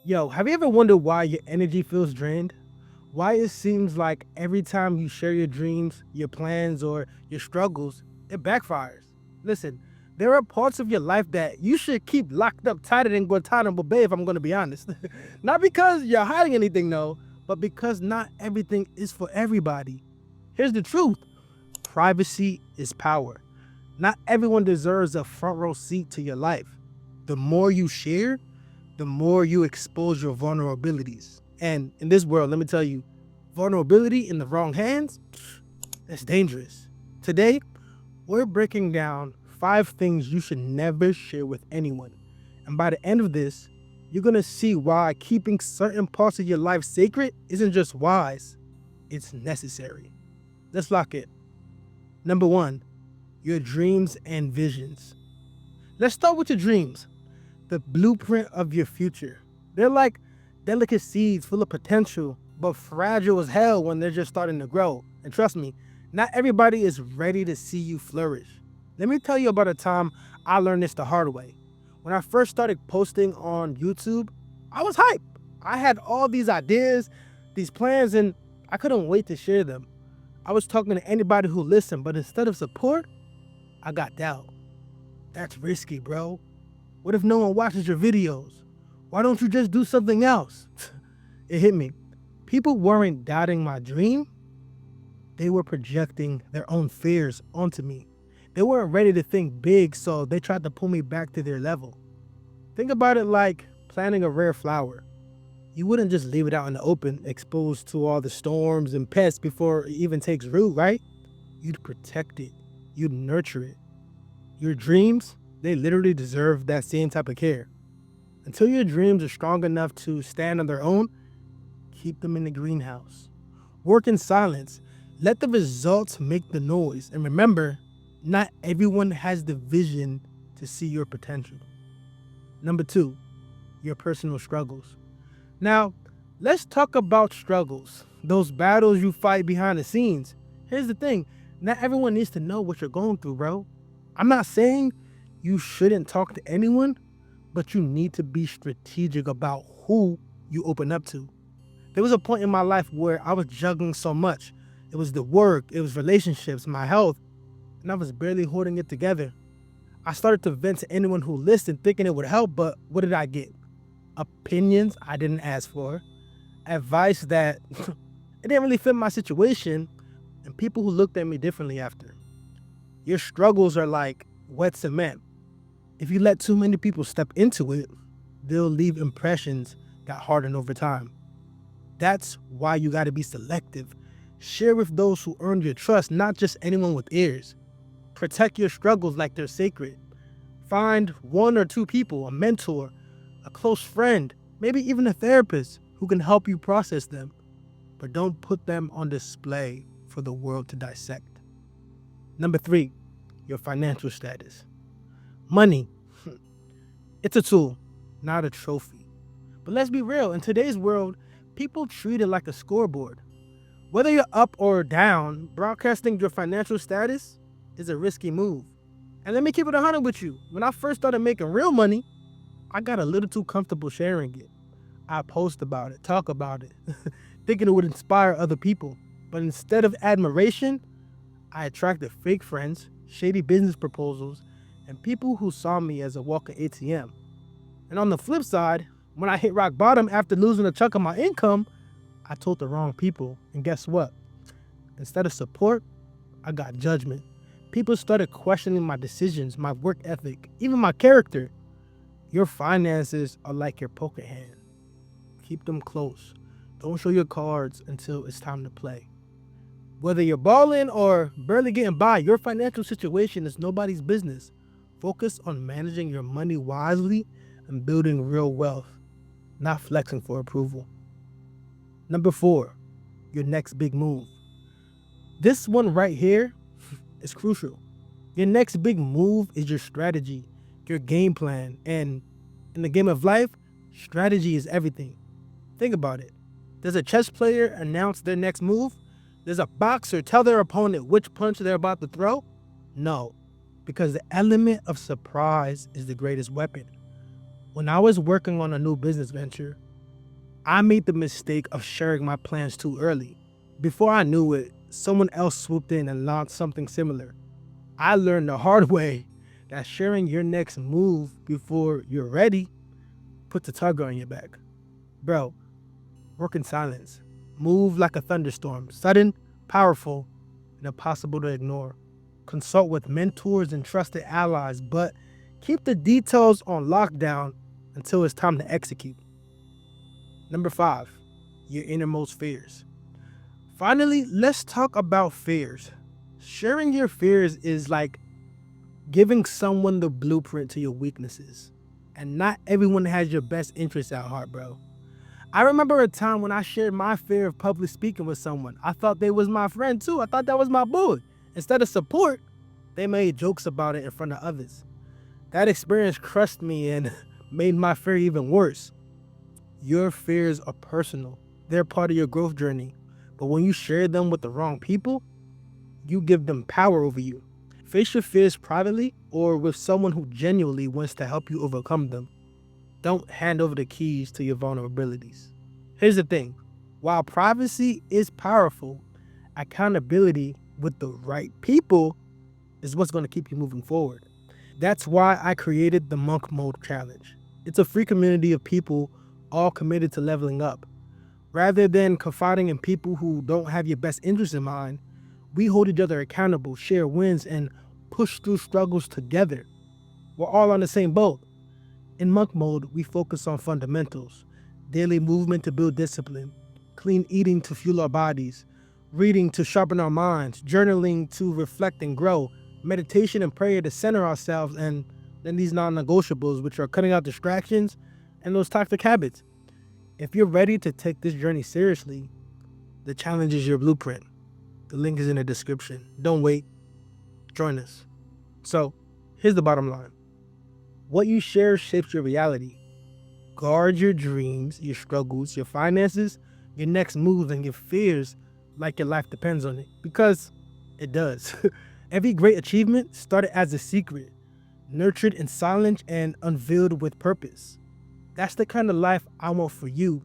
Yo, have you ever wondered why your energy feels drained? Why it seems like every time you share your dreams, your plans, or your struggles, it backfires? Listen, there are parts of your life that you should keep locked up tighter than Guantanamo Bay, if I'm going to be honest. Not because you're hiding anything, no, but because not everything is for everybody. Here's the truth: privacy is power. Not everyone deserves a front row seat to your life. The more you share, the more you expose your vulnerabilities. And in this world, let me tell you, vulnerability in the wrong hands, that's dangerous. Today, we're breaking down 5 things you should never share with anyone. And by the end of this, you're gonna see why keeping certain parts of your life sacred isn't just wise, it's necessary. Let's lock it. Number one, your dreams and visions. Let's start with your dreams, the blueprint of your future. They're like delicate seeds full of potential, but fragile as hell when they're just starting to grow. And trust me, not everybody is ready to see you flourish. Let me tell you about a time I learned this the hard way. When I first started posting on YouTube, I was hyped. I had all these ideas, these plans, and I couldn't wait to share them. I was talking to anybody who listened, but instead of support, I got doubt. That's risky, bro. What if no one watches your videos? Why don't you just do something else? It hit me. People weren't doubting my dream, they were projecting their own fears onto me. They weren't ready to think big, so they tried to pull me back to their level. Think about it like planting a rare flower. You wouldn't just leave it out in the open, exposed to all the storms and pests before it even takes root, right? You'd protect it, you'd nurture it. Your dreams, they literally deserve that same type of care. Until your dreams are strong enough to stand on their own, keep them in the greenhouse. Work in silence. Let the results make the noise. And remember, not everyone has the vision to see your potential. Number two, your personal struggles. Now, let's talk about struggles, those battles you fight behind the scenes. Here's the thing: not everyone needs to know what you're going through, bro. I'm not saying you shouldn't talk to anyone, but you need to be strategic about who you open up to. There was a point in my life where I was juggling so much. It was the work, it was relationships, my health, and I was barely holding it together. I started to vent to anyone who listened, thinking it would help, but what did I get? Opinions I didn't ask for, advice that it didn't really fit my situation, and people who looked at me differently after. Your struggles are like wet cement. If you let too many people step into it, they'll leave impressions that harden over time. That's why you gotta be selective. Share with those who earned your trust, not just anyone with ears. Protect your struggles like they're sacred. Find 1 or 2 people, a mentor, a close friend, maybe even a therapist who can help you process them. But don't put them on display for the world to dissect. Number three, your financial status. Money, it's a tool, not a trophy. But let's be real, in today's world, people treat it like a scoreboard. Whether you're up or down, broadcasting your financial status is a risky move. And let me keep it 100 with you. When I first started making real money, I got a little too comfortable sharing it. I post about it, talk about it, thinking it would inspire other people. But instead of admiration, I attracted fake friends, shady business proposals, and people who saw me as a walking ATM. And on the flip side, when I hit rock bottom after losing a chunk of my income, I told the wrong people. And guess what? Instead of support, I got judgment. People started questioning my decisions, my work ethic, even my character. Your finances are like your poker hand. Keep them close. Don't show your cards until it's time to play. Whether you're balling or barely getting by, your financial situation is nobody's business. Focus on managing your money wisely and building real wealth, not flexing for approval. Number four, your next big move. This one right here is crucial. Your next big move is your strategy, your game plan. And in the game of life, strategy is everything. Think about it. Does a chess player announce their next move? Does a boxer tell their opponent which punch they're about to throw? No, because the element of surprise is the greatest weapon. When I was working on a new business venture, I made the mistake of sharing my plans too early. Before I knew it, someone else swooped in and launched something similar. I learned the hard way that sharing your next move before you're ready puts a tug on your back. Bro, work in silence. Move like a thunderstorm, sudden, powerful, and impossible to ignore. Consult with mentors and trusted allies, but keep the details on lockdown until it's time to execute. Number 5, your innermost fears. Finally, let's talk about fears. Sharing your fears is like giving someone the blueprint to your weaknesses. And not everyone has your best interests at heart, bro. I remember a time when I shared my fear of public speaking with someone. I thought they was my friend too. I thought that was my boy. Instead of support, they made jokes about it in front of others. That experience crushed me and made my fear even worse. Your fears are personal. They're part of your growth journey. But when you share them with the wrong people, you give them power over you. Face your fears privately or with someone who genuinely wants to help you overcome them. Don't hand over the keys to your vulnerabilities. Here's the thing. While privacy is powerful, accountability with the right people is what's going to keep you moving forward. That's why I created the Monk Mode Challenge. It's a free community of people all committed to leveling up. Rather than confiding in people who don't have your best interests in mind, we hold each other accountable, share wins, and push through struggles together. We're all on the same boat. In Monk Mode, we focus on fundamentals: daily movement to build discipline, clean eating to fuel our bodies, reading to sharpen our minds, journaling to reflect and grow, meditation and prayer to center ourselves, and then these non-negotiables, which are cutting out distractions and those toxic habits. If you're ready to take this journey seriously, the challenge is your blueprint. The link is in the description. Don't wait. Join us. So, here's the bottom line. What you share shapes your reality. Guard your dreams, your struggles, your finances, your next moves, and your fears like your life depends on it. Because it does. Every great achievement started as a secret, nurtured in silence and unveiled with purpose. That's the kind of life I want for you.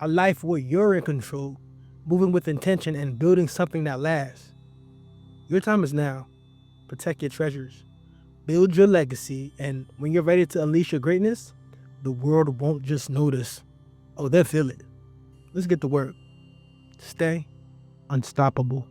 A life where you're in control, moving with intention and building something that lasts. Your time is now. Protect your treasures. Build your legacy, and when you're ready to unleash your greatness, the world won't just notice. Oh, they'll feel it. Let's get to work. Stay unstoppable.